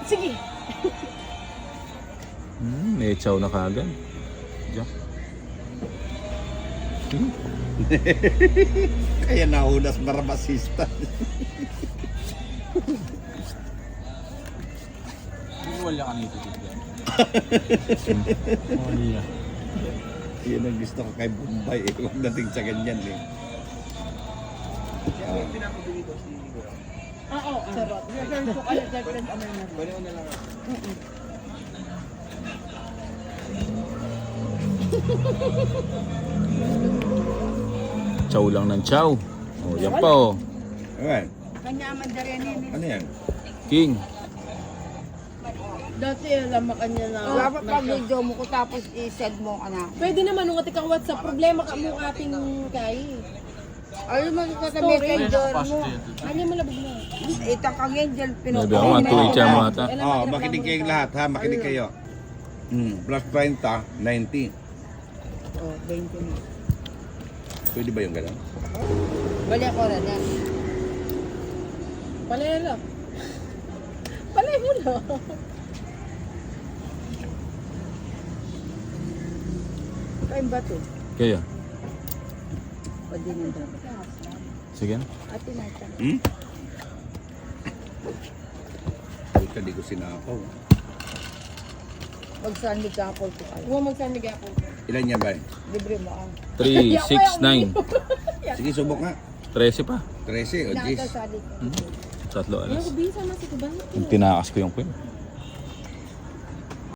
Sige. May chow na kagad. Diyan. Kaya naunas marabasista. Wala ka nito dito. Wala. Yan ang gusto ko kay Bombay eh. Huwag dating sa ganyan eh. Oo, sarap. Girlfriend ko kaya girlfriend ano na. Pwede ko na lang. Chow lang ng chow. Oh, yan pa oh. Ayan. Kanya mandarin yun. Ano yan? King. Dati alam kanya na. Dapat pag-video mo ko tapos i-send mo ka na. Pwede naman nung ating kang WhatsApp. Problema ka mo ating kay. Ayun mo ka sa messenger mo. Ano mo labog na. Ita kang angel, Nabi ako nga tuwing siya mo ata. Oh, makinig kayong lahat ha. Makinig kayo. Plus 30, 90. Oh, 20 mo. Pwede ba yung gano'n? Bali ako rin yan. Palay lang. Palay mo na. Kain ba to? Kaya. Pwede nyo daw. Sige na. At tinatang. Buta di ko sinakaw. Pag-sandig ka ako to kayo. Huwag magsandig ako. Ilan yan ba? Libre mo ang. 3, 6, 9. Sige, subok nga. 13 pa. 13 o 10. Nakasalig ka. Tatlo Ano alas. ko bisa na si Kuban? Tinakas ko yung queen.